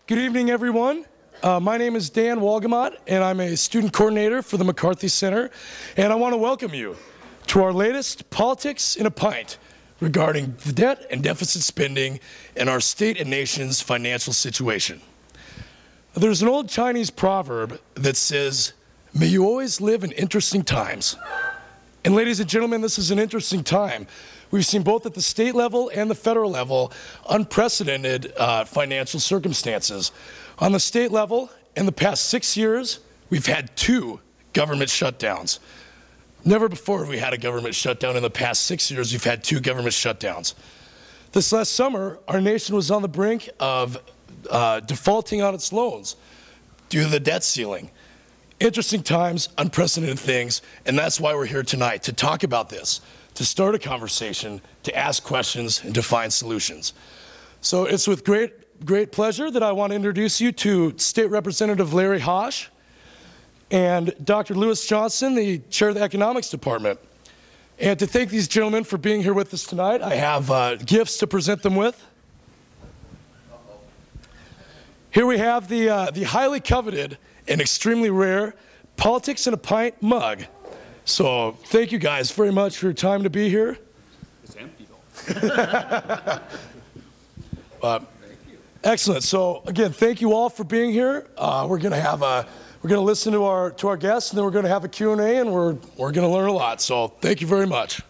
Good evening, everyone. My name is Dan Walgamot, and I'm a student coordinator for the McCarthy Center, and I want to welcome you to our latest Politics in a Pint regarding the debt and deficit spending and our state and nation's financial situation. There's an old Chinese proverb that says, "May you always live in interesting times." And ladies and gentlemen, this is an interesting time. We've seen both at the state level and the federal level unprecedented financial circumstances. On the state level, in the past 6 years, we've had 2 government shutdowns. Never before have we had a government shutdown. In the past 6 years, we've had 2 government shutdowns. This last summer, our nation was on the brink of defaulting on its loans due to the debt ceiling. Interesting times, unprecedented things, and that's why we're here tonight, to talk about this, to start a conversation, to ask questions, and to find solutions. So it's with great pleasure that I want to introduce you to State Representative Larry Hosh and Dr. Lewis Johnson, the Chair of the Economics Department. And to thank these gentlemen for being here with us tonight, I have gifts to present them with. Here we have the highly coveted and extremely rare Politics in a Pint mug. So thank you guys very much for your time to be here. It's empty though. Excellent. So again, thank you all for being here. We're going to listen to our guests, and then we're going to have a Q&A, and we're going to learn a lot. So thank you very much.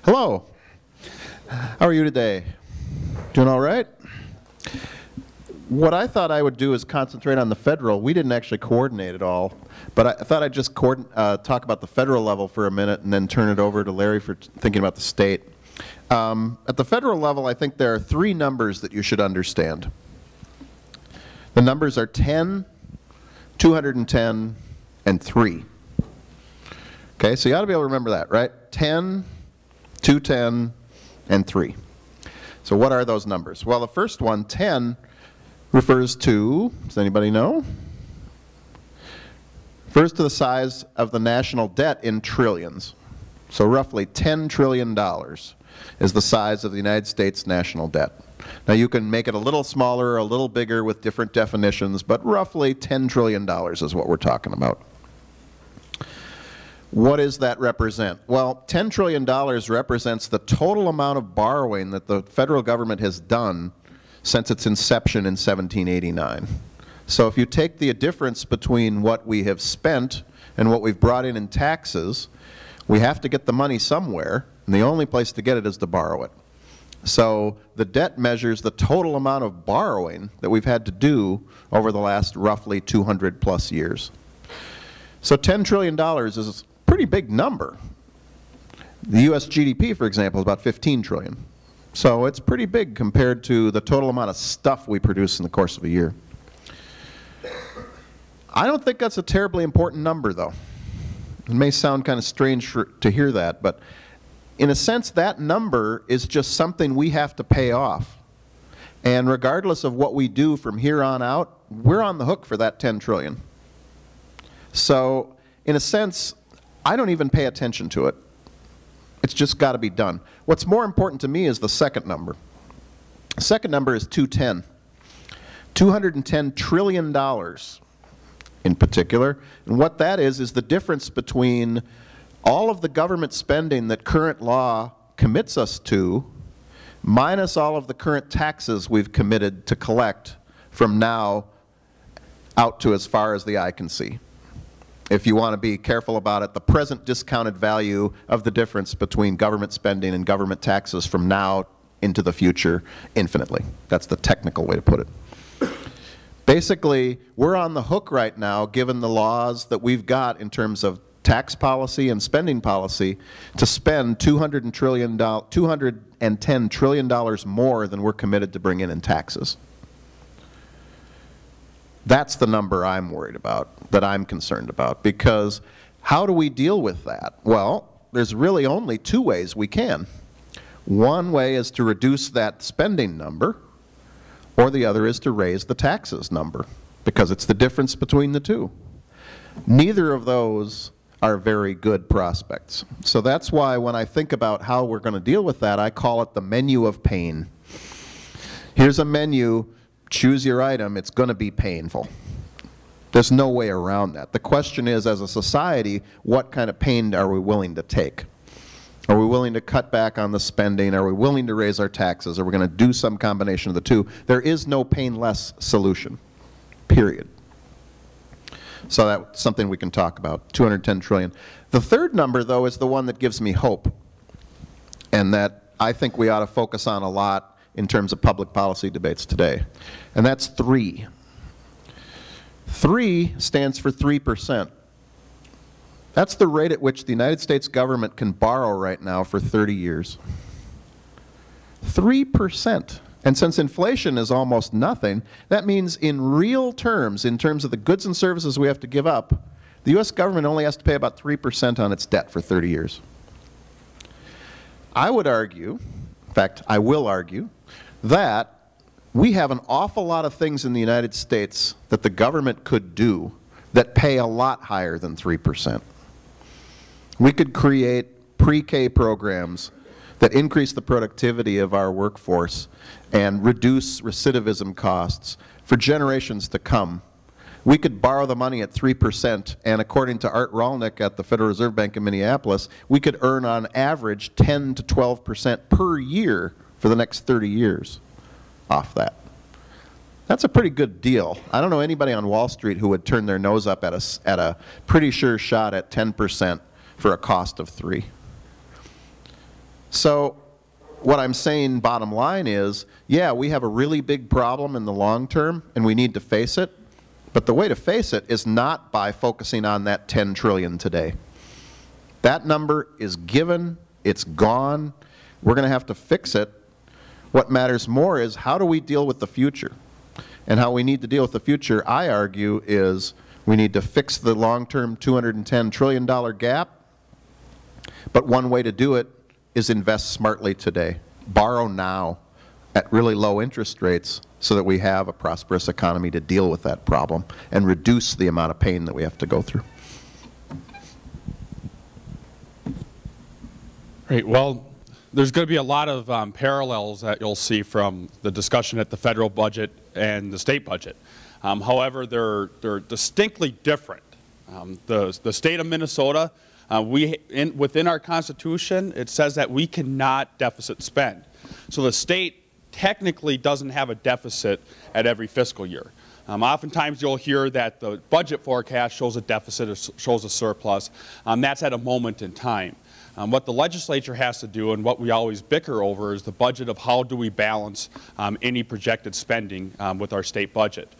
Hello. How are you today? Doing all right? What I thought I would do is concentrate on the federal. We didn't actually coordinate at all, but I thought I'd just talk about the federal level for a minute and then turn it over to Larry for thinking about the state. At the federal level, I think there are 3 numbers that you should understand. The numbers are 10, 210, and 3. Okay, so you ought to be able to remember that, right? 10, 210, and 3. So what are those numbers? Well, the first one, 10, refers to, does anybody know? Refers to the size of the national debt in trillions. So roughly $10 trillion is the size of the United States national debt. Now you can make it a little smaller or a little bigger with different definitions, but roughly $10 trillion is what we're talking about. What does that represent? Well, $10 trillion represents the total amount of borrowing that the federal government has done since its inception in 1789. So if you take the difference between what we have spent and what we've brought in taxes, we have to get the money somewhere, and the only place to get it is to borrow it. So the debt measures the total amount of borrowing that we've had to do over the last roughly 200 plus years. So $10 trillion is pretty big number. The US GDP, for example, is about 15 trillion. So it's pretty big compared to the total amount of stuff we produce in the course of a year. I don't think that's a terribly important number, though. It may sound kind of strange to hear that, but in a sense, that number is just something we have to pay off. And regardless of what we do from here on out, we're on the hook for that 10 trillion. So in a sense, I don't even pay attention to it. It's just got to be done. What's more important to me is the second number. The second number is 210. $210 trillion in particular. And what that is the difference between all of the government spending that current law commits us to, minus all of the current taxes we've committed to collect from now out to as far as the eye can see. If you want to be careful about it, the present discounted value of the difference between government spending and government taxes from now into the future infinitely. That's the technical way to put it. Basically, we're on the hook right now given the laws that we've got in terms of tax policy and spending policy to spend $210 trillion more than we're committed to bring in taxes. That's the number I'm worried about, that I'm concerned about, because how do we deal with that? Well, there's really only two ways we can. One way is to reduce that spending number, or the other is to raise the taxes number, because it's the difference between the two. Neither of those are very good prospects. So that's why when I think about how we're going to deal with that, I call it the menu of pain. Here's a menu, choose your item, it's going to be painful. There's no way around that. The question is, as a society, what kind of pain are we willing to take? Are we willing to cut back on the spending? Are we willing to raise our taxes? Are we going to do some combination of the two? There is no painless solution, period. So that's something we can talk about, 210 trillion. The third number, though, is the one that gives me hope, and that I think we ought to focus on a lot in terms of public policy debates today, and that's 3. 3 stands for 3%. That's the rate at which the United States government can borrow right now for 30 years. 3%. And since inflation is almost nothing, that means in real terms, in terms of the goods and services we have to give up, the U.S. government only has to pay about 3% on its debt for 30 years. I would argue, in fact, I will argue, that we have an awful lot of things in the United States that the government could do that pay a lot higher than 3%. We could create pre-K programs that increase the productivity of our workforce and reduce recidivism costs for generations to come. We could borrow the money at 3%, and according to Art Rolnick at the Federal Reserve Bank in Minneapolis, we could earn on average 10 to 12% per year for the next 30 years off that. That's a pretty good deal. I don't know anybody on Wall Street who would turn their nose up at a pretty sure shot at 10% for a cost of 3. So what I'm saying, bottom line is, yeah, we have a really big problem in the long term, and we need to face it. But the way to face it is not by focusing on that 10 trillion today. That number is given, it's gone, we're going to have to fix it. What matters more is, how do we deal with the future? And how we need to deal with the future, I argue, is we need to fix the long-term $210 trillion gap. But one way to do it is invest smartly today. Borrow now at really low interest rates so that we have a prosperous economy to deal with that problem and reduce the amount of pain that we have to go through. Great. Well, there's going to be a lot of parallels that you'll see from the discussion at the federal budget and the state budget. However, they're distinctly different. The state of Minnesota, within our Constitution, it says that we cannot deficit spend. So the state technically doesn't have a deficit at every fiscal year. Oftentimes you'll hear that the budget forecast shows a deficit or shows a surplus. That's at a moment in time. What the legislature has to do, and what we always bicker over, is the budget of how do we balance any projected spending with our state budget.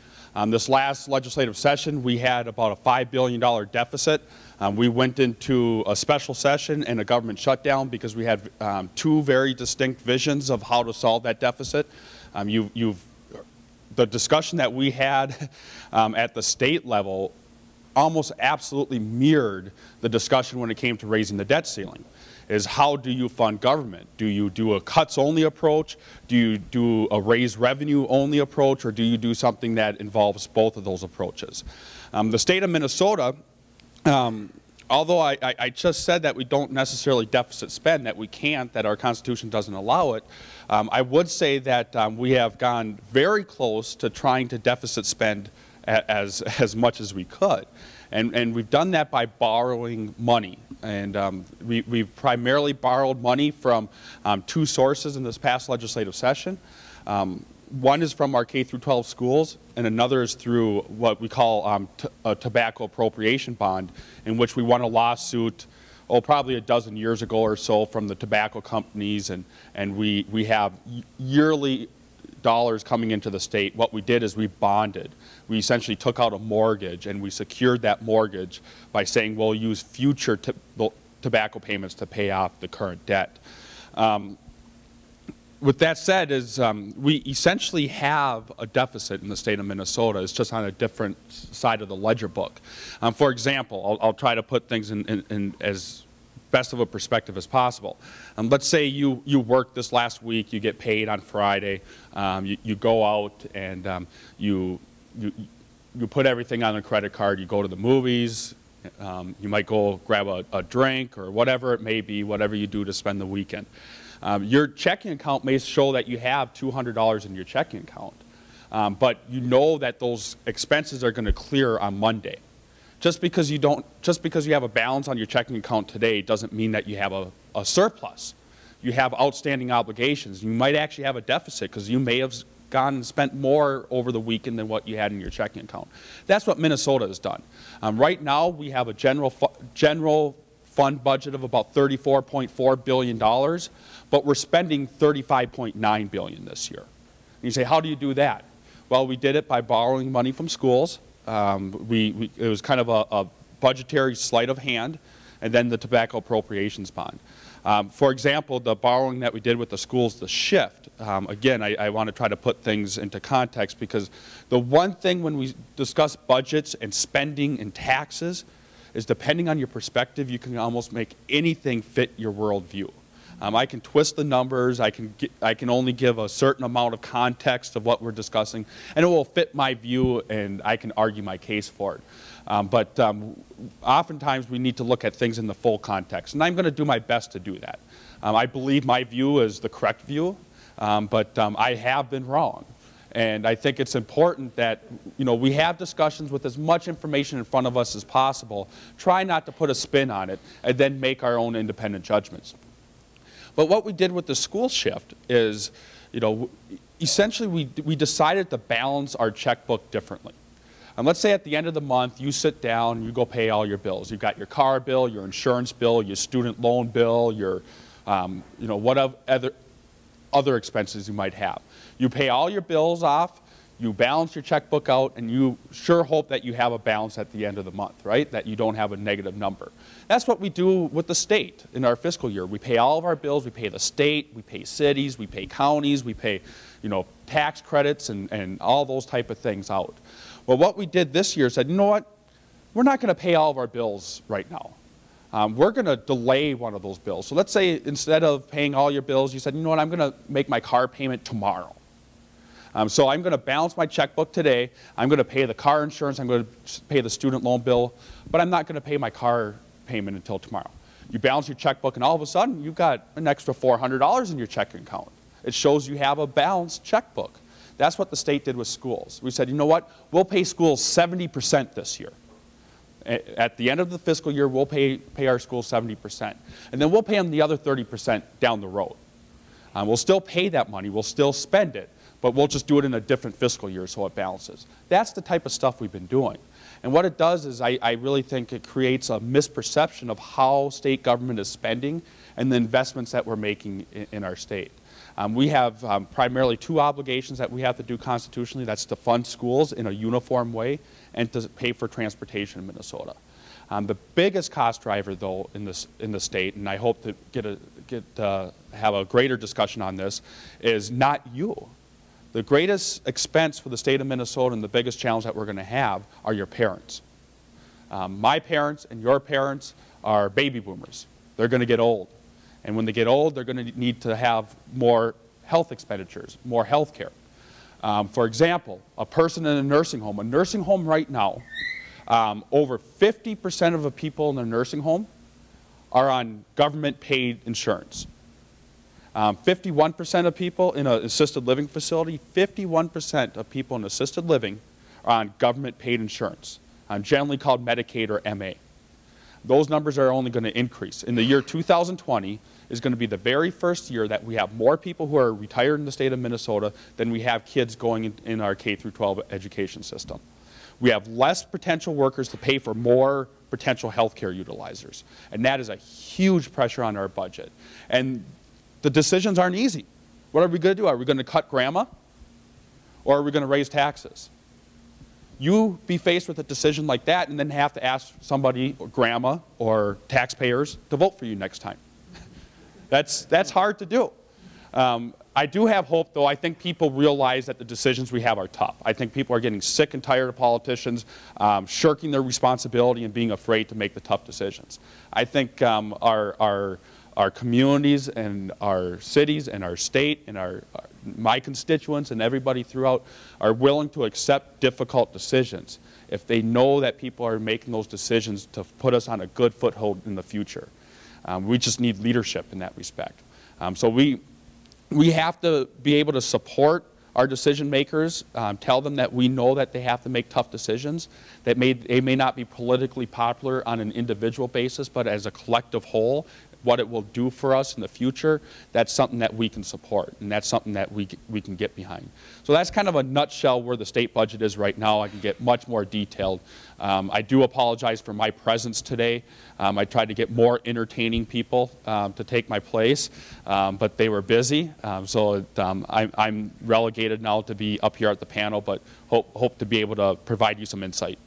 This last legislative session, we had about a $5 billion deficit. We went into a special session and a government shutdown because we had 2 very distinct visions of how to solve that deficit. The discussion that we had at the state level almost absolutely mirrored the discussion when it came to raising the debt ceiling. Is how do you fund government? Do you do a cuts-only approach? Do you do a raise revenue-only approach? Or do you do something that involves both of those approaches? The state of Minnesota, although I just said that we don't necessarily deficit spend, that we can't, that our Constitution doesn't allow it, I would say that we have gone very close to trying to deficit spend as much as we could. And we've done that by borrowing money. And we've primarily borrowed money from 2 sources in this past legislative session. One is from our K-12 schools, and another is through what we call a tobacco appropriation bond, in which we won a lawsuit, probably a dozen years ago or so, from the tobacco companies, and we have yearly dollars coming into the state, what we did is we bonded. We essentially took out a mortgage and we secured that mortgage by saying we'll use future tobacco payments to pay off the current debt. With that said, we essentially have a deficit in the state of Minnesota. It's just on a different side of the ledger book. For example, I'll try to put things in as best of a perspective as possible. Let's say you work this last week, you get paid on Friday, you go out and you put everything on a credit card, you go to the movies, you might go grab a drink or whatever it may be, whatever you do to spend the weekend. Your checking account may show that you have $200 in your checking account, but you know that those expenses are going to clear on Monday. Just because you have a balance on your checking account today doesn't mean that you have a surplus. You have outstanding obligations. You might actually have a deficit because you may have gone and spent more over the weekend than what you had in your checking account. That's what Minnesota has done. Right now, we have a general fund budget of about $34.4 billion, but we're spending $35.9 billion this year. And you say, how do you do that? Well, we did it by borrowing money from schools. It was kind of a budgetary sleight of hand, and then the tobacco appropriations bond. For example, the borrowing that we did with the schools, the shift, again, I want to try to put things into context because the one thing when we discuss budgets and spending and taxes is depending on your perspective, you can almost make anything fit your worldview. I can twist the numbers, I can only give a certain amount of context of what we're discussing, and it will fit my view and I can argue my case for it. But oftentimes we need to look at things in the full context, and I'm going to do my best to do that. I believe my view is the correct view, but I have been wrong. And I think it's important that we have discussions with as much information in front of us as possible, try not to put a spin on it, and then make our own independent judgments. But what we did with the school shift is, essentially we decided to balance our checkbook differently. And let's say at the end of the month, you sit down and you go pay all your bills. You've got your car bill, your insurance bill, your student loan bill, your, whatever other expenses you might have. You pay all your bills off, you balance your checkbook out, and you sure hope that you have a balance at the end of the month, right? That you don't have a negative number. That's what we do with the state in our fiscal year. We pay all of our bills, we pay the state, we pay cities, we pay counties, we pay, tax credits and all those type of things out. Well, what we did this year said, you know what? We're not going to pay all of our bills right now. We're going to delay one of those bills. So let's say instead of paying all your bills, you said, you know what, I'm going to make my car payment tomorrow. So I'm going to balance my checkbook today. I'm going to pay the car insurance. I'm going to pay the student loan bill. But I'm not going to pay my car payment until tomorrow. You balance your checkbook, and all of a sudden, you've got an extra $400 in your checking account. It shows you have a balanced checkbook. That's what the state did with schools. We said, you know what, we'll pay schools 70% this year. At the end of the fiscal year, we'll pay our schools 70%. And then we'll pay them the other 30% down the road. We'll still pay that money. We'll still spend it. But we'll just do it in a different fiscal year so it balances. That's the type of stuff we've been doing. And what it does is I really think it creates a misperception of how state government is spending and the investments that we're making in our state. We have primarily two obligations that we have to do constitutionally. That's to fund schools in a uniform way and to pay for transportation in Minnesota. The biggest cost driver, though, in the state, and I hope to have a greater discussion on this, is not you. The greatest expense for the state of Minnesota and the biggest challenge that we're going to have are your parents. My parents and your parents are baby boomers. They're going to get old. And when they get old, they're going to need to have more health expenditures, more health care. For example, a person in a nursing home right now, over 50% of the people in the nursing home are on government-paid insurance. 51% of people in an assisted living facility, 51% of people in assisted living are on government-paid insurance, generally called Medicaid or MA. Those numbers are only going to increase. In the year 2020 is going to be the very first year that we have more people who are retired in the state of Minnesota than we have kids going in our K-12 education system. We have less potential workers to pay for more potential health care utilizers. And that is a huge pressure on our budget. And the decisions aren't easy. What are we going to do? Are we going to cut grandma? or are we going to raise taxes? You be faced with a decision like that and then have to ask somebody, or grandma or taxpayers, to vote for you next time. That's hard to do. I do have hope, though. I think people realize that the decisions we have are tough. I think people are getting sick and tired of politicians shirking their responsibility and being afraid to make the tough decisions. I think our communities and our cities and our state and my constituents and everybody throughout are willing to accept difficult decisions if they know that people are making those decisions to put us on a good foothold in the future. We just need leadership in that respect. So we have to be able to support our decision makers, tell them that we know that they have to make tough decisions, that they may not be politically popular on an individual basis, but as a collective whole, what it will do for us in the future, that's something that we can support, and that's something that we can get behind. So that's kind of a nutshell where the state budget is right now. I can get much more detailed. I do apologize for my presence today. I tried to get more entertaining people to take my place, but they were busy. So I'm relegated now to be up here at the panel, but hope to be able to provide you some insight.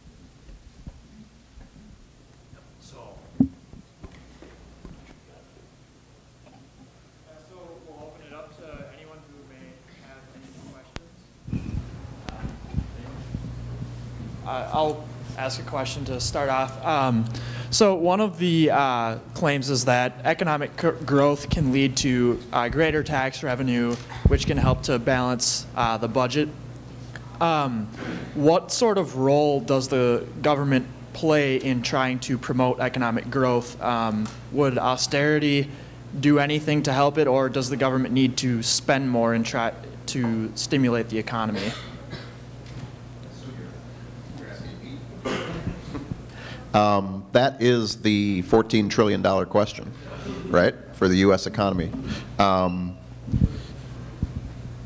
I'll ask a question to start off. So one of the claims is that economic growth can lead to greater tax revenue, which can help to balance the budget. What sort of role does the government play in trying to promote economic growth? Would austerity do anything to help it, or does the government need to spend more and try to stimulate the economy? That is the $14 trillion question, right, for the U.S. economy.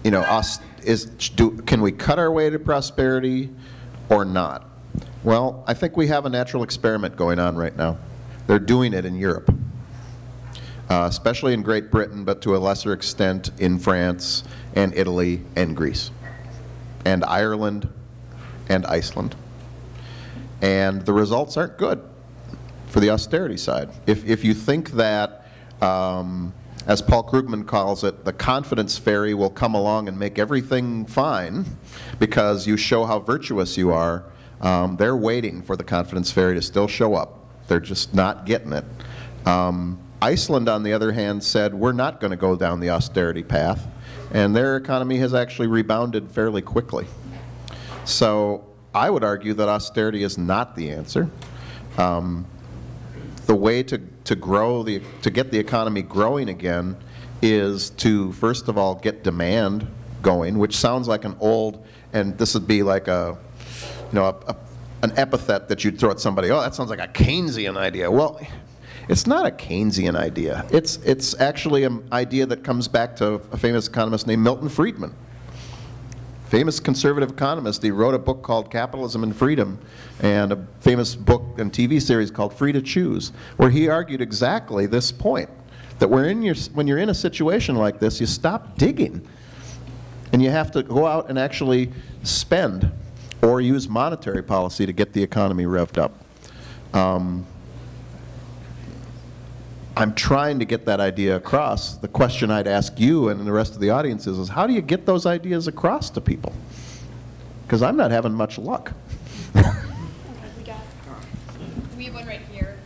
You know, can we cut our way to prosperity or not? Well, I think we have a natural experiment going on right now. They're doing it in Europe, especially in Great Britain, but to a lesser extent in France and Italy and Greece and Ireland and Iceland. And the results aren't good for the austerity side. If you think that, as Paul Krugman calls it, the confidence fairy will come along and make everything fine because you show how virtuous you are, they're waiting for the confidence fairy to still show up. They're just not getting it. Iceland, on the other hand, said we're not going to go down the austerity path, and their economy has actually rebounded fairly quickly. So I would argue that austerity is not the answer. The way to get the economy growing again is to, first of all, get demand going, which sounds like an old, and this would be like an epithet that you'd throw at somebody. Oh, that sounds like a Keynesian idea. Well, it's not a Keynesian idea. It's actually an idea that comes back to a famous economist named Milton Friedman. Famous conservative economist. He wrote a book called Capitalism and Freedom, and a famous book and TV series called Free to Choose, where he argued exactly this point, that when you're in a situation like this, you stop digging, and you have to go out and actually spend or use monetary policy to get the economy revved up. I'm trying to get that idea across. The question I'd ask you and the rest of the audience is how do you get those ideas across to people? Because I'm not having much luck. We have one right here.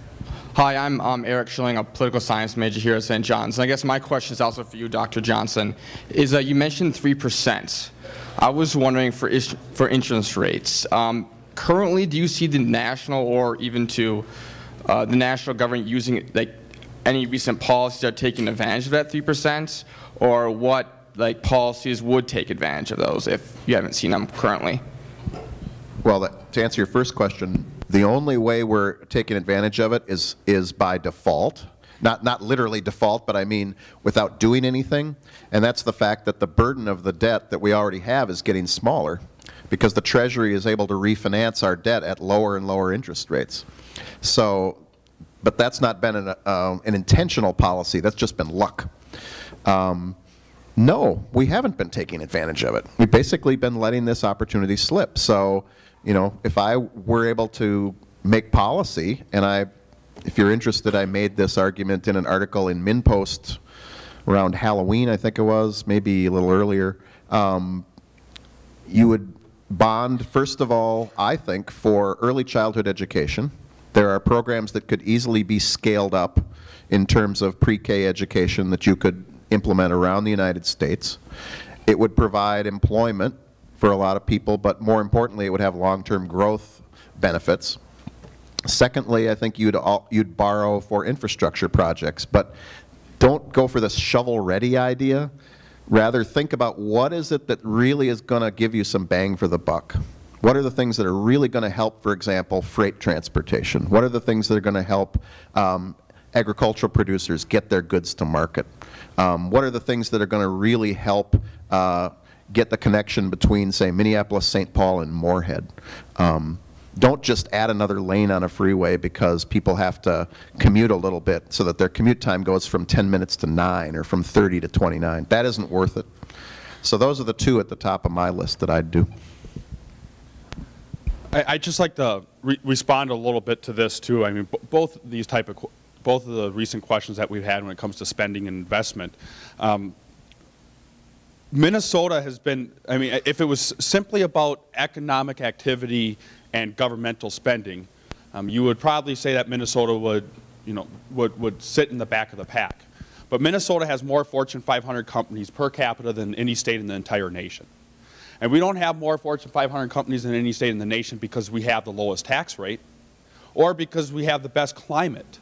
Hi, I'm Eric Schilling, a political science major here at St. John's. And I guess my question is also for you, Dr. Johnson, is you mentioned 3%. I was wondering for interest rates. Currently, do you see the national or even to the national government using any recent policies are taking advantage of that 3%, or what policies would take advantage of those if you haven't seen them currently? Well, to answer your first question, the only way we're taking advantage of it is by default. Not literally default, but I mean without doing anything. And that's the fact that the burden of the debt that we already have is getting smaller because the Treasury is able to refinance our debt at lower and lower interest rates. So, but that's not been an intentional policy. That's just been luck. No, we haven't been taking advantage of it. We've basically been letting this opportunity slip. So, you know, if I were able to make policy, and if you're interested, I made this argument in an article in MinPost around Halloween, I think it was, maybe a little earlier. You would bond, first of all, I think, for early childhood education. There are programs that could easily be scaled up in terms of pre-K education that you could implement around the United States. It would provide employment for a lot of people, but more importantly, it would have long-term growth benefits. Secondly, I think you'd borrow for infrastructure projects, but don't go for this shovel-ready idea. Rather, think about what is it that really is going to give you some bang for the buck. What are the things that are really going to help, for example, freight transportation? What are the things that are going to help agricultural producers get their goods to market? What are the things that are going to really help get the connection between, say, Minneapolis, St. Paul, and Moorhead? Don't just add another lane on a freeway because people have to commute a little bit so that their commute time goes from 10 minutes to 9 or from 30 to 29. That isn't worth it. So those are the two at the top of my list that I'd do. I'd just like to respond a little bit to this too. I mean, both of the recent questions that we've had when it comes to spending and investment. Minnesota has been, I mean, if it was simply about economic activity and governmental spending, you would probably say that Minnesota would sit in the back of the pack. But Minnesota has more Fortune 500 companies per capita than any state in the entire nation. And we don't have more Fortune 500 companies than any state in the nation because we have the lowest tax rate or because we have the best climate.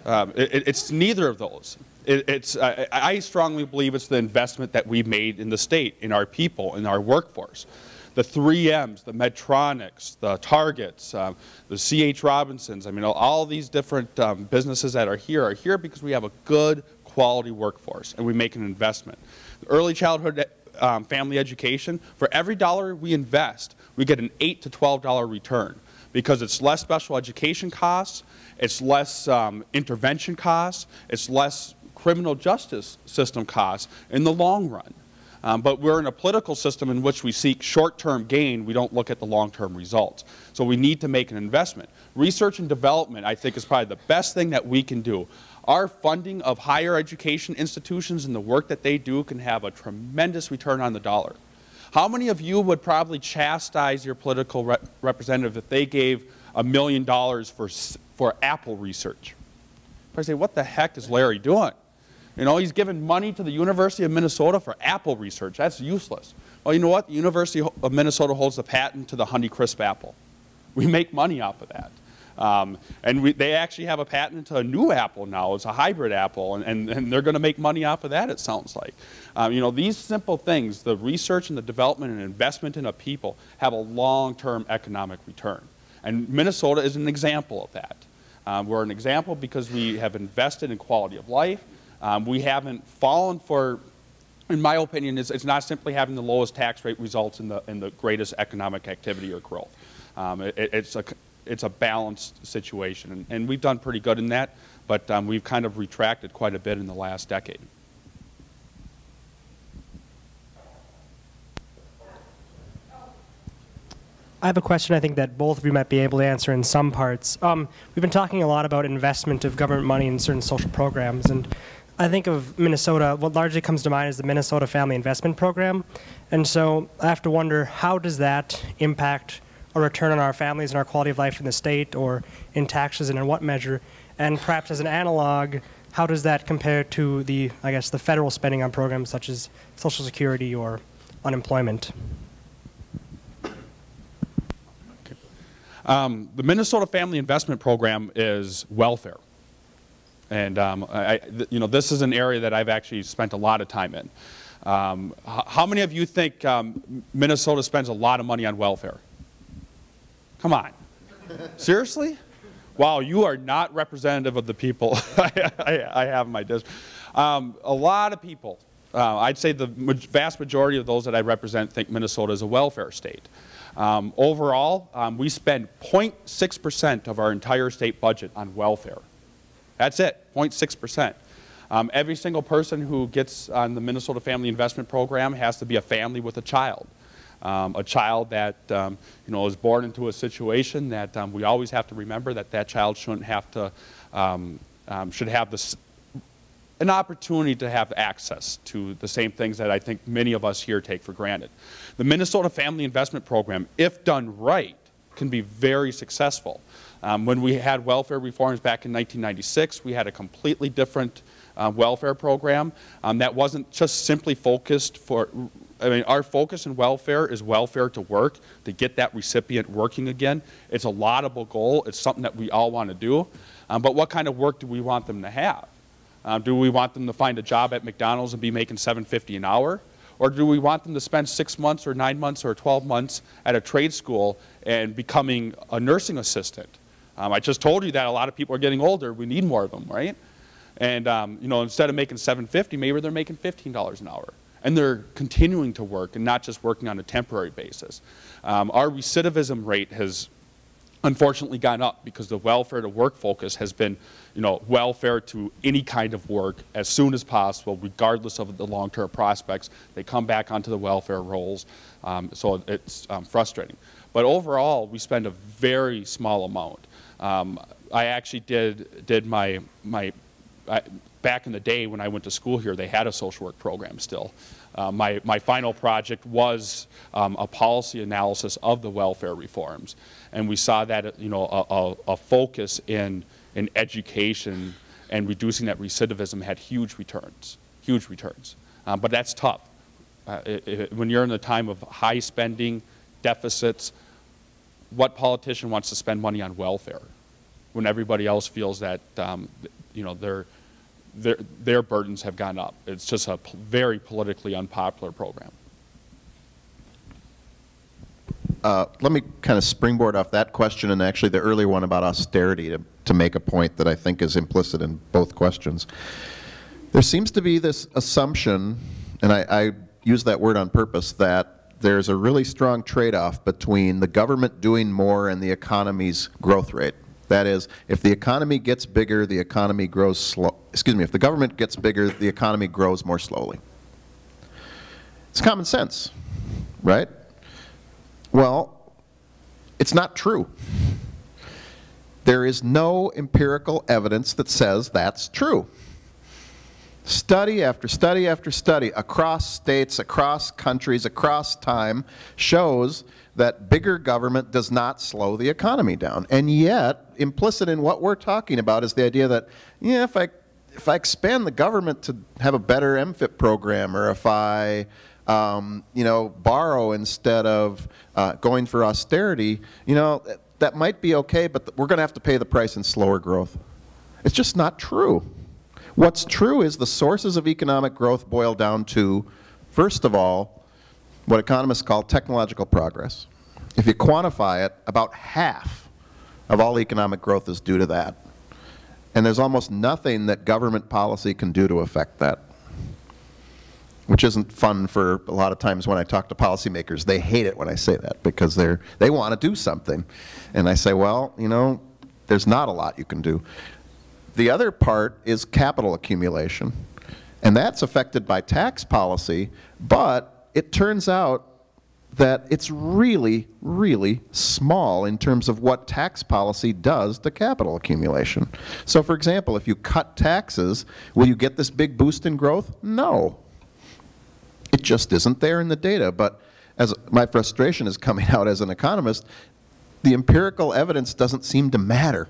It's neither of those. I strongly believe it's the investment that we've made in the state, in our people, in our workforce. The 3Ms, the Medtronics, the Targets, the C.H. Robinsons, I mean, all these different businesses that are here because we have a good quality workforce and we make an investment. Early childhood family education, for every dollar we invest, we get an $8 to $12 return because it's less special education costs, it's less intervention costs, it's less criminal justice system costs in the long run. But we're in a political system in which we seek short-term gain. We don't look at the long-term results. So we need to make an investment. Research and development, I think, is probably the best thing that we can do. Our funding of higher education institutions and the work that they do can have a tremendous return on the dollar. How many of you would probably chastise your political representative if they gave $1 million for Apple research? I say, what the heck is Larry doing? You know, he's giving money to the University of Minnesota for Apple research. That's useless. Well, you know what? The University of Minnesota holds the patent to the Honeycrisp apple. We make money off of that. And they actually have a patent to a new apple now. It's a hybrid apple, and they're going to make money off of that, it sounds like. You know, these simple things, the research and the development and investment in a people, have a long-term economic return. And Minnesota is an example of that. We're an example because we have invested in quality of life. We haven't fallen for, in my opinion, it's not simply having the lowest tax rate results in the greatest economic activity or growth. It's a balanced situation, and we've done pretty good in that, but we've kind of retracted quite a bit in the last decade. I have a question I think that both of you might be able to answer in some parts. We've been talking a lot about investment of government money in certain social programs, and I think of Minnesota, what largely comes to mind is the Minnesota Family Investment Program. And so I have to wonder, how does that impact a return on our families and our quality of life in the state or in taxes, and in what measure? And perhaps as an analog, how does that compare to the, I guess, the federal spending on programs such as Social Security or unemployment? The Minnesota Family Investment Program is welfare. And you know, this is an area that I've actually spent a lot of time in. How many of you think Minnesota spends a lot of money on welfare? Come on. Seriously? Wow, you are not representative of the people I have in my district. A lot of people, I'd say the vast majority of those that I represent think Minnesota is a welfare state. Overall, we spend 0.6% of our entire state budget on welfare. That's it, 0.6%. Every single person who gets on the Minnesota Family Investment Program has to be a family with a child that is born into a situation that we always have to remember that that child shouldn't have to should have an opportunity to have access to the same things that I think many of us here take for granted. The Minnesota Family Investment Program, if done right, can be very successful. When we had welfare reforms back in 1996, we had a completely different welfare program that wasn't just simply focused for, our focus in welfare is welfare to work, to get that recipient working again. It's a laudable goal. It's something that we all want to do. But what kind of work do we want them to have? Do we want them to find a job at McDonald's and be making $7.50 an hour? Or do we want them to spend 6 months or 9 months or 12 months at a trade school and becoming a nursing assistant? I just told you that a lot of people are getting older. We need more of them, right? And instead of making $7.50, maybe they're making $15 an hour. And they're continuing to work and not just working on a temporary basis. Our recidivism rate has unfortunately gone up because the welfare to work focus has been, welfare to any kind of work as soon as possible, regardless of the long-term prospects. They come back onto the welfare rolls, so it's frustrating. But overall, we spend a very small amount. I actually did my back in the day when I went to school here, they had a social work program still. My final project was a policy analysis of the welfare reforms, and we saw that a focus in education and reducing that recidivism had huge returns, but that's tough. When you're in a time of high spending, deficits, what politician wants to spend money on welfare when everybody else feels that their burdens have gone up? It's just a very politically unpopular program. Let me kind of springboard off that question and actually the earlier one about austerity to make a point that I think is implicit in both questions. There seems to be this assumption, and I use that word on purpose, that there's a really strong trade-off between the government doing more and the economy's growth rate. That is, if the economy gets bigger, the economy grows slow. Excuse me, if the government gets bigger, the economy grows more slowly. It's common sense, right? Well, it's not true. There is no empirical evidence that says that's true. Study after study after study across states, across countries, across time shows that bigger government does not slow the economy down. And yet, implicit in what we're talking about is the idea that, yeah, if I expand the government to have a better MFIP program, or if I borrow instead of going for austerity, that might be okay, but we're going to have to pay the price in slower growth. It's just not true. What's true is the sources of economic growth boil down to, first of all, what economists call technological progress. If you quantify it, about half of all economic growth is due to that. And there's almost nothing that government policy can do to affect that, which isn't fun for a lot of times when I talk to policymakers. They hate it when I say that because they want to do something. And I say, well, there's not a lot you can do. The other part is capital accumulation, and that's affected by tax policy, but it turns out that it's really, really small in terms of what tax policy does to capital accumulation. So for example, if you cut taxes, will you get this big boost in growth? No. It just isn't there in the data, but as my frustration is coming out as an economist, the empirical evidence doesn't seem to matter.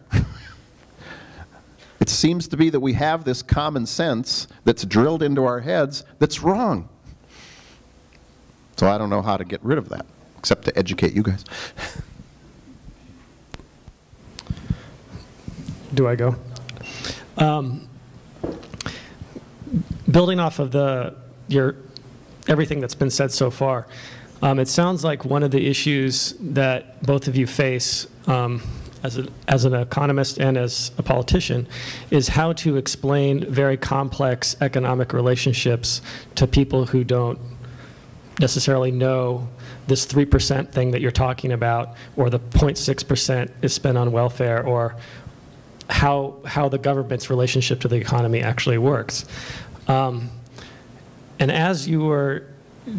It seems to be that we have this common sense that's drilled into our heads that's wrong. So I don't know how to get rid of that, except to educate you guys. Do I go? Building off of everything that's been said so far, it sounds like one of the issues that both of you face as an economist and as a politician is how to explain very complex economic relationships to people who don't necessarily know this 3% thing that you're talking about, or the 0.6% is spent on welfare, or how the government's relationship to the economy actually works. And as you were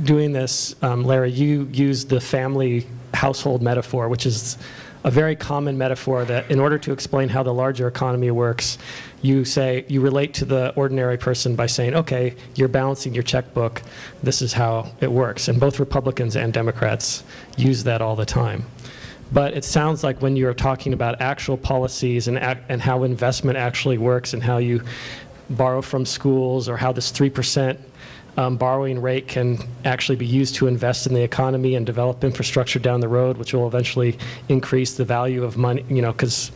doing this, Larry, you used the family household metaphor, which is a very common metaphor that in order to explain how the larger economy works, you relate to the ordinary person by saying, okay, you're balancing your checkbook, this is how it works. And both Republicans and Democrats use that all the time. But it sounds like when you're talking about actual policies and how investment actually works and how you borrow from schools or how this 3% borrowing rate can actually be used to invest in the economy and develop infrastructure down the road, which will eventually increase the value of money, because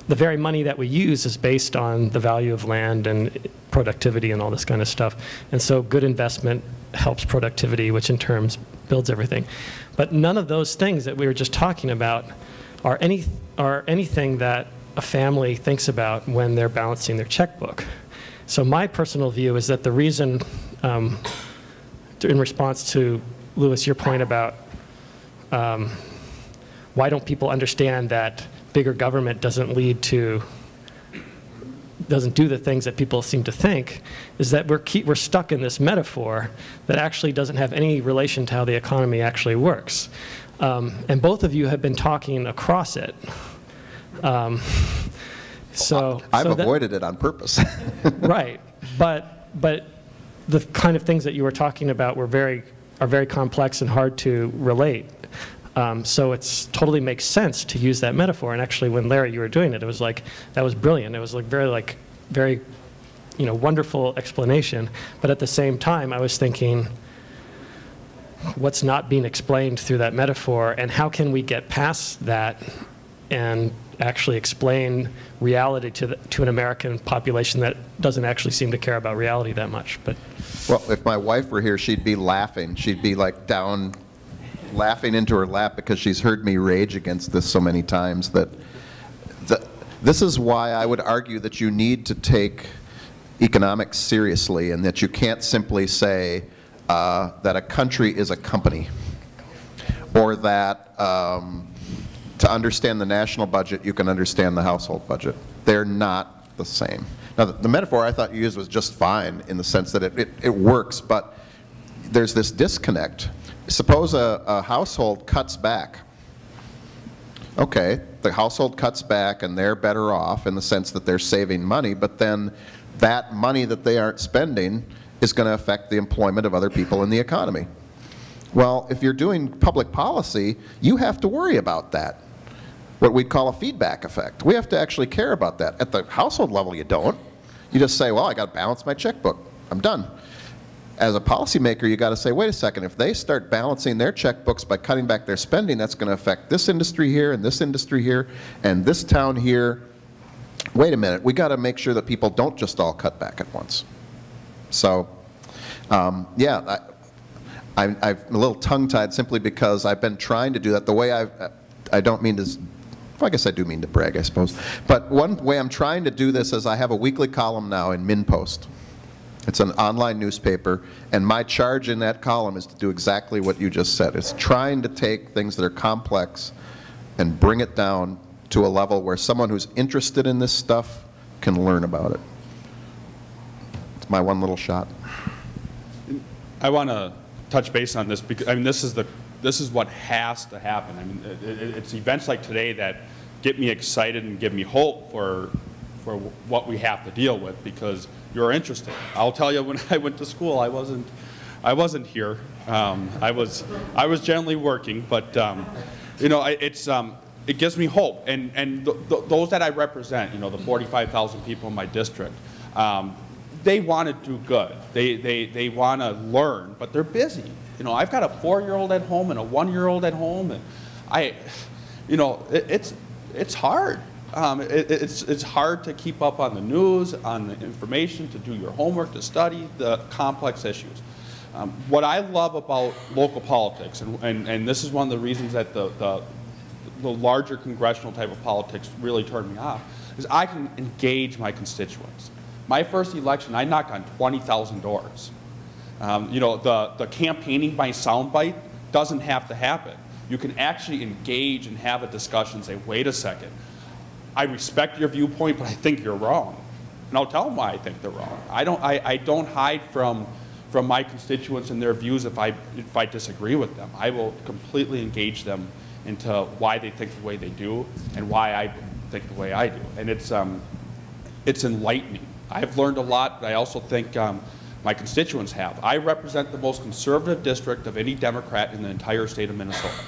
the very money that we use is based on the value of land and productivity and all this kind of stuff. And so good investment helps productivity, which in turn builds everything. But none of those things that we were just talking about are anything that a family thinks about when they're balancing their checkbook. So my personal view is that the reason, in response to, Louis, your point about why don't people understand that bigger government doesn't do the things that people seem to think, is that we're stuck in this metaphor that actually doesn't have any relation to how the economy actually works. And both of you have been talking across it. I've avoided it on purpose. Right, but the kind of things that you were talking about are very complex and hard to relate. So it totally makes sense to use that metaphor. And actually, when Larry, you were doing it, it was like, that was brilliant. It was like very wonderful explanation. But at the same time, I was thinking, what's not being explained through that metaphor, and how can we get past that and actually explain reality to an American population that doesn't actually seem to care about reality that much. But well, if my wife were here, she'd be laughing. She'd be like down, laughing into her lap because she's heard me rage against this so many times. This is why I would argue that you need to take economics seriously, and that you can't simply say that a country is a company, or that to understand the national budget, you can understand the household budget. They're not the same. Now, the metaphor I thought you used was just fine in the sense that it works, but there's this disconnect. Suppose a household cuts back. Okay, the household cuts back and they're better off in the sense that they're saving money, but then that money that they aren't spending is going to affect the employment of other people in the economy. Well, if you're doing public policy, you have to worry about that. What we'd call a feedback effect. We have to actually care about that. At the household level, you don't. You just say, well, I got to balance my checkbook. I'm done. As a policymaker, you got to say, wait a second, if they start balancing their checkbooks by cutting back their spending, that's going to affect this industry here and this industry here and this town here. Wait a minute, we got to make sure that people don't just all cut back at once. So, yeah, I'm a little tongue-tied simply because I've been trying to do that. The way I don't mean to, well, I guess I do mean to brag, I suppose. But one way I'm trying to do this is I have a weekly column now in MinPost. It's an online newspaper, and my charge in that column is to do exactly what you just said. It's trying to take things that are complex and bring it down to a level where someone who's interested in this stuff can learn about it. It's my one little shot. I want to touch base on this because I mean this is what has to happen. I mean it's events like today that get me excited and give me hope for what we have to deal with, because you're interested. I'll tell you, when I went to school, I wasn't here. I was generally working, but you know, it gives me hope. And those that I represent, you know, the 45,000 people in my district, they want to do good. They want to learn, but they're busy. You know, I've got a 4-year-old at home and a 1-year-old at home, and you know, it's hard. It's hard to keep up on the news, on the information, to do your homework, to study the complex issues. What I love about local politics, and this is one of the reasons that the larger congressional type of politics really turned me off, is I can engage my constituents. My first election, I knocked on 20,000 doors. You know, the campaigning by soundbite doesn't have to happen. You can actually engage and have a discussion and say, wait a second, I respect your viewpoint, but I think you're wrong. And I'll tell them why I think they're wrong. I don't hide from my constituents and their views if I disagree with them. I will completely engage them into why they think the way they do and why I think the way I do. And it's enlightening. I've learned a lot, but I also think my constituents have. I represent the most conservative district of any Democrat in the entire state of Minnesota.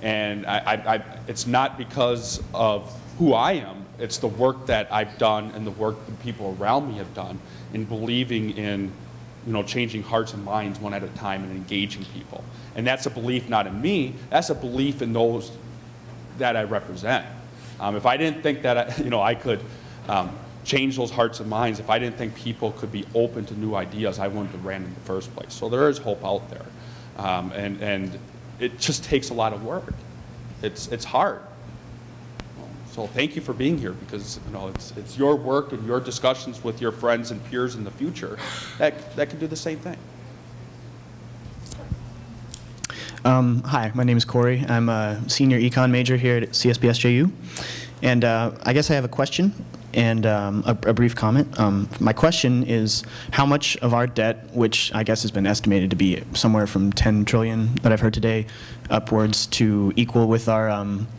And it's not because of who I am, it's the work that I've done and the work the people around me have done in believing in, changing hearts and minds one at a time and engaging people. And that's a belief not in me, that's a belief in those that I represent. If I didn't think that I could change those hearts and minds, if I didn't think people could be open to new ideas, I wouldn't have ran in the first place. So there is hope out there. And it just takes a lot of work. It's hard. So thank you for being here, because it's your work and your discussions with your friends and peers in the future that can do the same thing. Hi, my name is Corey. I'm a senior econ major here at CSBSJU. And I guess I have a question and a brief comment. My question is, how much of our debt, which I guess has been estimated to be somewhere from 10 trillion that I've heard today, upwards to equal with our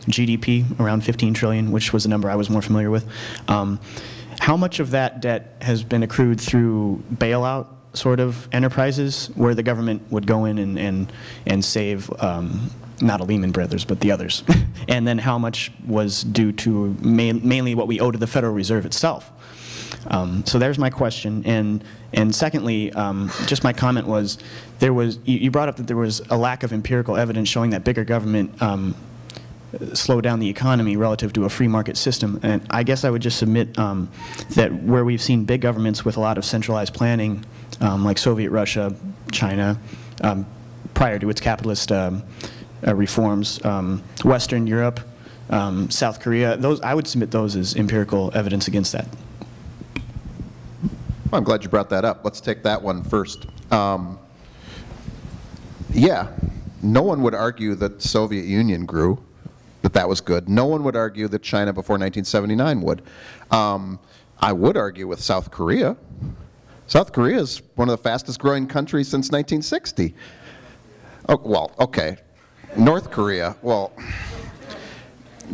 GDP, around 15 trillion, which was the number I was more familiar with, how much of that debt has been accrued through bailout sort of enterprises where the government would go in and save not a Lehman Brothers, but the others? And then how much was due to mainly what we owe to the Federal Reserve itself? So there's my question. And secondly, just my comment was, you brought up that there was a lack of empirical evidence showing that bigger government slowed down the economy relative to a free market system. And I guess I would just submit that where we've seen big governments with a lot of centralized planning, like Soviet Russia, China, prior to its capitalist reforms, Western Europe, South Korea, I would submit those as empirical evidence against that. Well, I'm glad you brought that up. Let's take that one first. Yeah, no one would argue that the Soviet Union grew, that was good. No one would argue that China before 1979 would. I would argue with South Korea. South Korea is one of the fastest growing countries since 1960. Oh, well, okay. North Korea, well,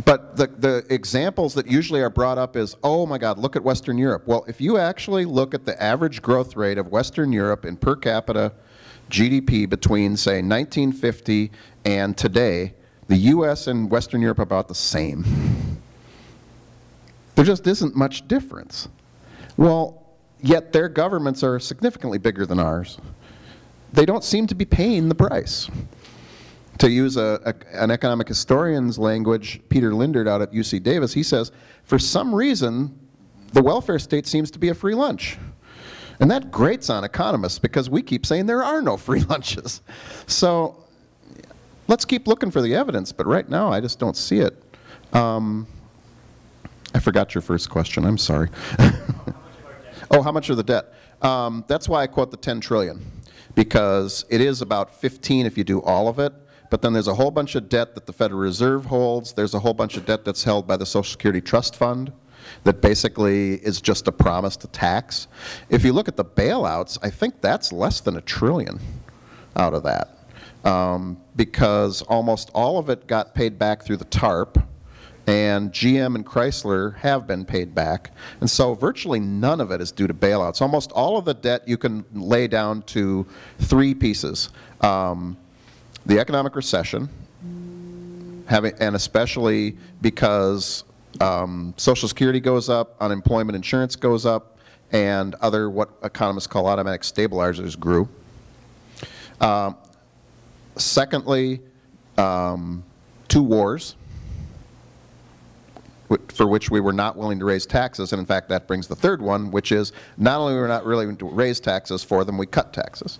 but the examples that usually are brought up is, oh my God, look at Western Europe. Well, if you actually look at the average growth rate of Western Europe in per capita GDP between, say, 1950 and today, the US and Western Europe are about the same. There just isn't much difference. Well, yet their governments are significantly bigger than ours. They don't seem to be paying the price. To use an economic historian's language, Peter Lindert out at UC Davis, he says, for some reason, the welfare state seems to be a free lunch. And that grates on economists because we keep saying there are no free lunches. So let's keep looking for the evidence, but right now I just don't see it. I forgot your first question, I'm sorry. Oh, how much of the debt? That's why I quote the 10 trillion, because it is about 15 if you do all of it. But then there's a whole bunch of debt that the Federal Reserve holds. There's a whole bunch of debt that's held by the Social Security Trust Fund that basically is just a promise to tax. If you look at the bailouts, I think that's less than $1 trillion out of that, because almost all of it got paid back through the TARP, and GM and Chrysler have been paid back. And so virtually none of it is due to bailouts. Almost all of the debt you can lay down to 3 pieces. The economic recession, and especially because Social Security goes up, unemployment insurance goes up, and other what economists call automatic stabilizers grew. Secondly, 2 wars, for which we were not willing to raise taxes, and in fact that brings the third one, which is not only were we not willing to raise taxes for them, we cut taxes.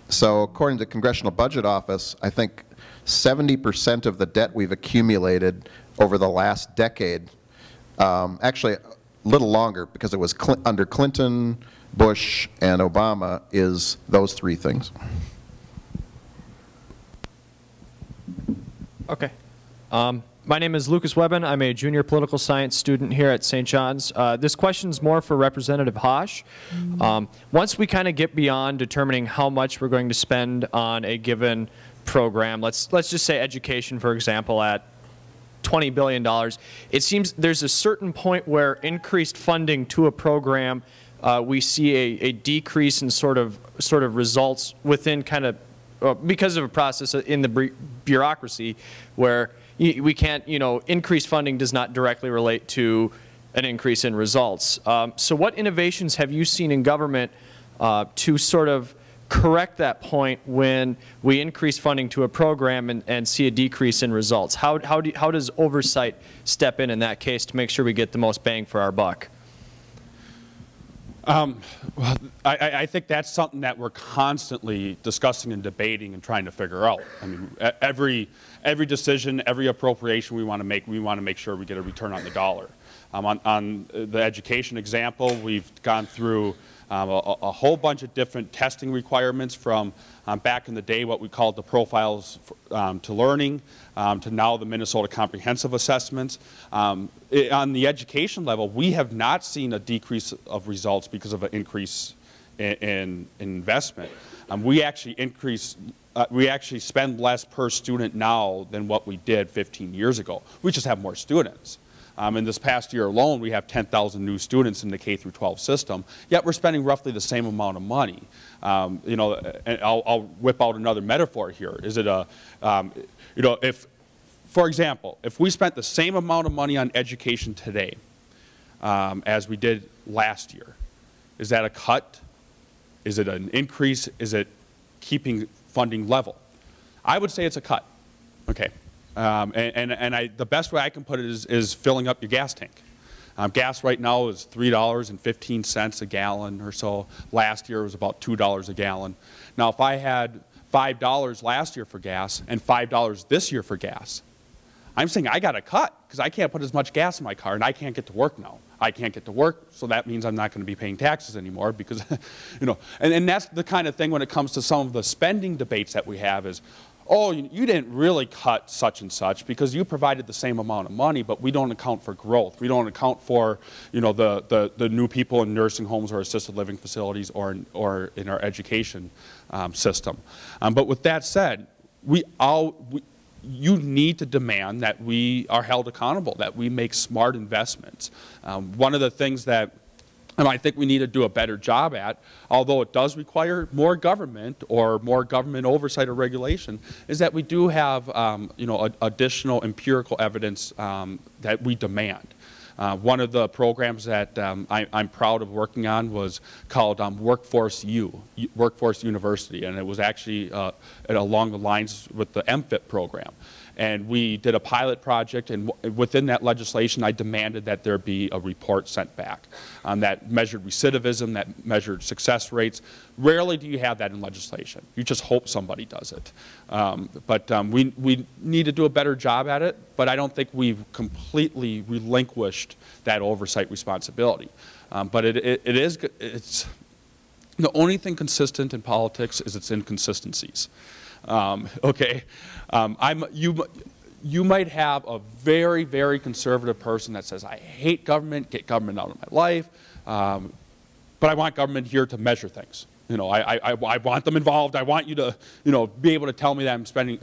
So according to the Congressional Budget Office, I think 70% of the debt we've accumulated over the last decade, actually a little longer because it was under Clinton, Bush, and Obama, is those 3 things. Okay. My name is Lucas Webben. I'm a junior political science student here at St. John's. This question is more for Representative Hosh. Once we kind of get beyond determining how much we're going to spend on a given program, let's just say education, for example, at $20 billion, it seems there's a certain point where increased funding to a program, we see a decrease in sort of results within kind of, because of a process in the bureaucracy where we can't, increased funding does not directly relate to an increase in results. So what innovations have you seen in government to sort of correct that point when we increase funding to a program and see a decrease in results? How does oversight step in that case to make sure we get the most bang for our buck? Well, I think that's something that we're constantly discussing and debating and trying to figure out. I mean, every decision, every appropriation we want to make sure we get a return on the dollar. On the education example, we've gone through a whole bunch of different testing requirements from back in the day what we called the profiles to learning to now the Minnesota comprehensive assessments. On the education level, we have not seen a decrease of results because of an increase in investment. We actually spend less per student now than what we did 15 years ago. We just have more students. In this past year alone, we have 10,000 new students in the K-12 system, yet we're spending roughly the same amount of money. And I'll whip out another metaphor here. Is it for example, if we spent the same amount of money on education today as we did last year, is that a cut? Is it an increase? Is it keeping funding level? I would say it's a cut. Okay. The best way I can put it is filling up your gas tank. Gas right now is $3.15 a gallon or so. Last year it was about $2 a gallon. Now if I had $5 last year for gas and $5 this year for gas, I'm saying I got to cut because I can't put as much gas in my car and I can't get to work now. I can't get to work, so that means I'm not going to be paying taxes anymore because, and that's the kind of thing when it comes to some of the spending debates that we have is, oh, you didn't really cut such and such because you provided the same amount of money, but we don't account for growth. We don't account for, the new people in nursing homes or assisted living facilities or in our education system. But with that said, you need to demand that we are held accountable, that we make smart investments. One of the things that I think we need to do a better job at, although it does require more government or more government oversight or regulation, is that we do have additional empirical evidence that we demand. One of the programs that I'm proud of working on was called Workforce University, and it was actually along the lines with the MFIT program. And we did a pilot project, and within that legislation, I demanded that there be a report sent back that measured recidivism, that measured success rates. Rarely do you have that in legislation. You just hope somebody does it. But we need to do a better job at it, but I don't think we've completely relinquished that oversight responsibility. But it's the only thing consistent in politics is its inconsistencies. Okay, you might have a very, very conservative person that says, I hate government, get government out of my life, but I want government here to measure things. I want them involved. I want you to, be able to tell me that I'm spending.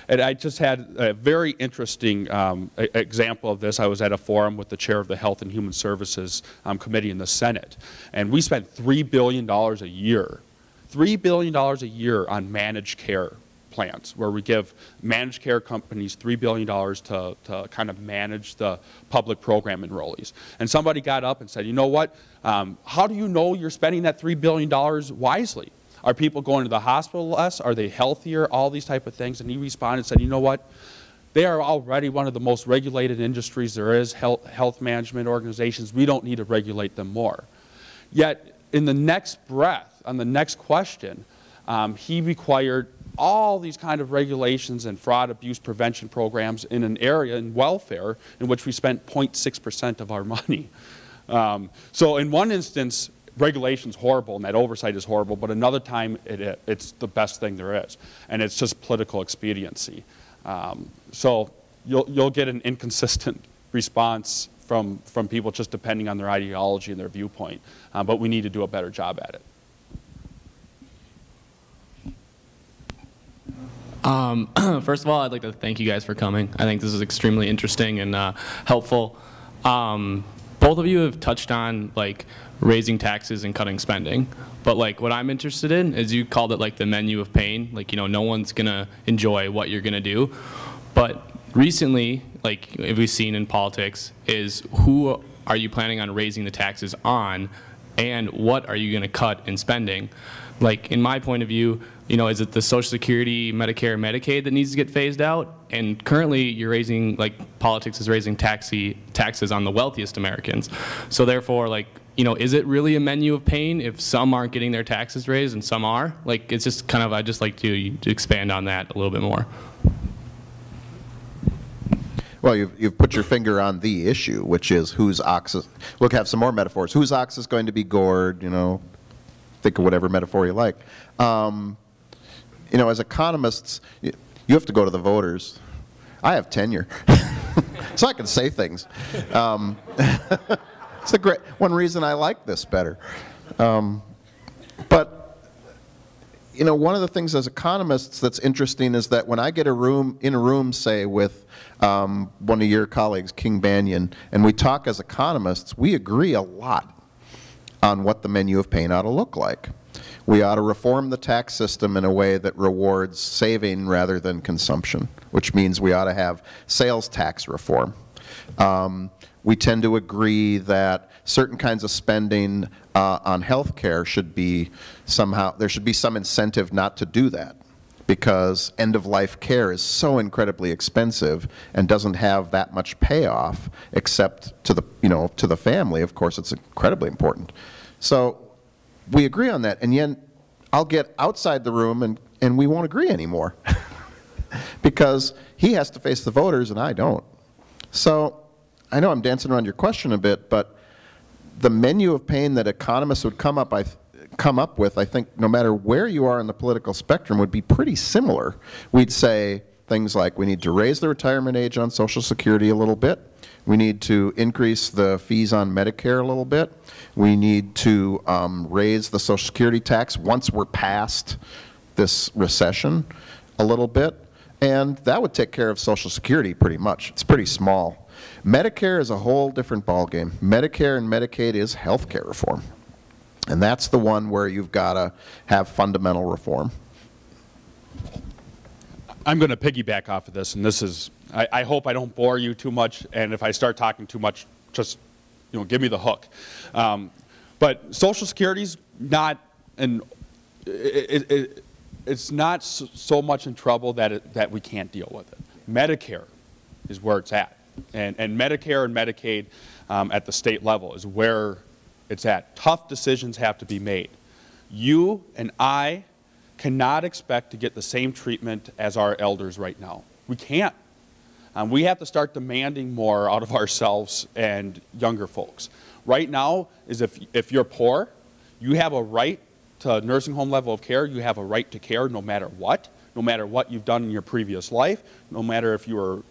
And I just had a very interesting example of this. I was at a forum with the chair of the Health and Human Services Committee in the Senate, and we spent $3 billion a year. $3 billion a year on managed care plans, where we give managed care companies $3 billion to kind of manage the public program enrollees. And somebody got up and said, you know what, how do you know you're spending that $3 billion wisely? Are people going to the hospital less? Are they healthier? All these type of things. And he responded and said, you know what, they are already one of the most regulated industries there is, health management organizations. We don't need to regulate them more. Yet, in the next breath, on the next question, he required all these kind of regulations and fraud abuse prevention programs in an area in welfare in which we spent 0.6% of our money. So in one instance, regulation's horrible and that oversight is horrible, but another time it's the best thing there is. And it's just political expediency. So you'll get an inconsistent response from people just depending on their ideology and their viewpoint. But we need to do a better job at it. First of all, I'd like to thank you guys for coming. I think this is extremely interesting and helpful. Both of you have touched on like raising taxes and cutting spending, but like what I'm interested in is you called it like the menu of pain. Like, you know, no one's gonna enjoy what you're gonna do. But recently, like we've seen in politics, is who are you planning on raising the taxes on, and what are you gonna cut in spending? Like in my point of view, you know, is it the Social Security, Medicare, Medicaid that needs to get phased out? And currently you're raising, like politics is raising taxes on the wealthiest Americans. So therefore, like, you know, is it really a menu of pain if some aren't getting their taxes raised and some are? Like, it's just kind of, I'd just like to expand on that a little bit more. Well, you've put your finger on the issue, which is whose Oxus, we'll have some more metaphors. Whose Oxus going to be gored, you know, think of whatever metaphor you like. You know, as economists, you have to go to the voters. I have tenure, so I can say things. It's a great one reason I like this better. But you know, one of the things as economists that's interesting is that when I get in a room, say with one of your colleagues, King Banyan, and we talk as economists, we agree a lot on what the menu of pain ought to look like. We ought to reform the tax system in a way that rewards saving rather than consumption, which means we ought to have sales tax reform. We tend to agree that certain kinds of spending on health care should be somehow, there should be some incentive not to do that, because end-of-life care is so incredibly expensive and doesn't have that much payoff except to the, you know, to the family. Of course, it's incredibly important. So we agree on that, and yet I'll get outside the room and we won't agree anymore because he has to face the voters and I don't. So I know I'm dancing around your question a bit, but the menu of pain that economists would come up with, I think, no matter where you are in the political spectrum, would be pretty similar. We'd say things like we need to raise the retirement age on Social Security a little bit. We need to increase the fees on Medicare a little bit. We need to raise the Social Security tax once we're past this recession a little bit. And that would take care of Social Security pretty much. It's pretty small. Medicare is a whole different ballgame. Medicare and Medicaid is health care reform. And that's the one where you've got to have fundamental reform. I'm going to piggyback off of this, and this is, I hope I don't bore you too much, and if I start talking too much, just, you know, give me the hook. But Social Security's not, it's not so much in trouble that we can't deal with it. Medicare is where it's at, and Medicare and Medicaid at the state level is where it's at. Tough decisions have to be made. You and I cannot expect to get the same treatment as our elders right now. We can't. We have to start demanding more out of ourselves and younger folks. Right now is if you're poor, you have a right to a nursing home level of care. You have a right to care no matter what you've done in your previous life, no matter if you were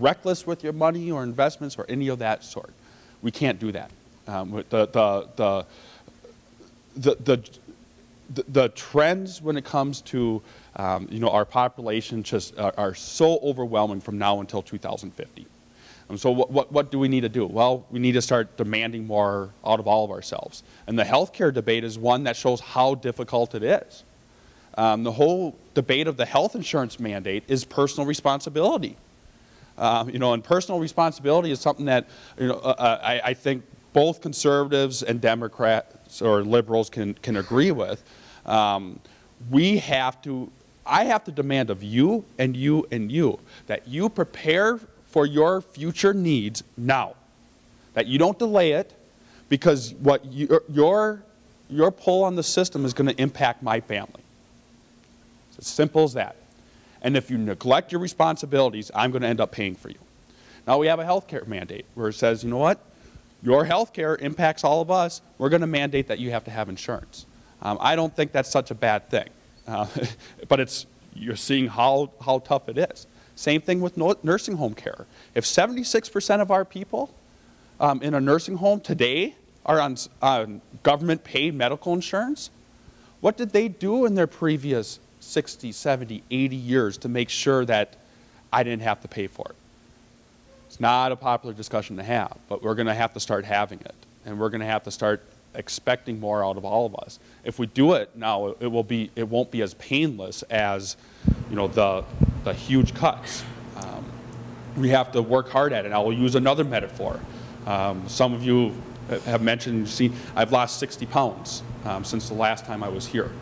reckless with your money or investments or any of that sort. We can't do that. The trends when it comes to you know, our population just are so overwhelming from now until 2050. So what do we need to do? Well, we need to start demanding more out of all of ourselves. And the healthcare debate is one that shows how difficult it is. The whole debate of the health insurance mandate is personal responsibility. You know, and personal responsibility is something that, you know, I think both conservatives and Democrats or liberals can agree with. I have to demand of you and you and you that you prepare for your future needs now, that you don't delay it, because what your pull on the system is going to impact my family. It's as simple as that. And if you neglect your responsibilities, I'm going to end up paying for you. Now we have a health care mandate where it says, you know what, your health care impacts all of us. We're going to mandate that you have to have insurance. I don't think that's such a bad thing, but you're seeing how tough it is. Same thing with nursing home care. If 76% of our people in a nursing home today are on government-paid medical insurance, what did they do in their previous 60, 70, 80 years to make sure that I didn't have to pay for it? It's not a popular discussion to have, but we're going to have to start having it, and we're going to have to start expecting more out of all of us. If we do it now, it won't be as painless as, you know, the huge cuts. We have to work hard at it. I will use another metaphor. Some of you have mentioned, see, I've lost 60 pounds since the last time I was here.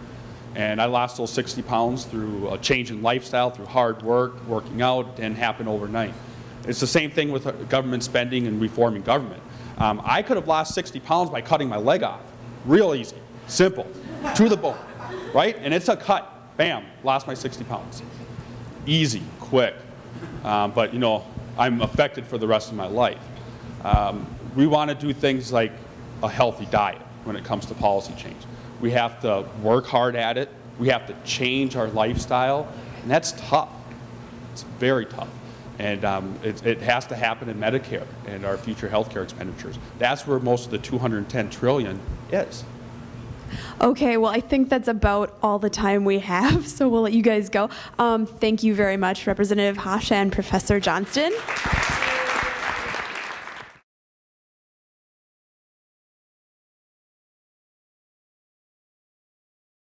And I lost those 60 pounds through a change in lifestyle, through hard work, working out. It didn't happen overnight. It's the same thing with government spending and reforming government. I could have lost 60 pounds by cutting my leg off. Real easy, simple, to the bone, right? And it's a cut, bam, lost my 60 pounds. Easy, quick, but you know, I'm affected for the rest of my life. We want to do things like a healthy diet when it comes to policy change. We have to work hard at it. We have to change our lifestyle, and that's tough. It's very tough. And it has to happen in Medicare and our future healthcare expenditures. That's where most of the $210 trillion is. Okay, well, I think that's about all the time we have, so we'll let you guys go. Thank you very much, Representative Haas and Professor Johnston.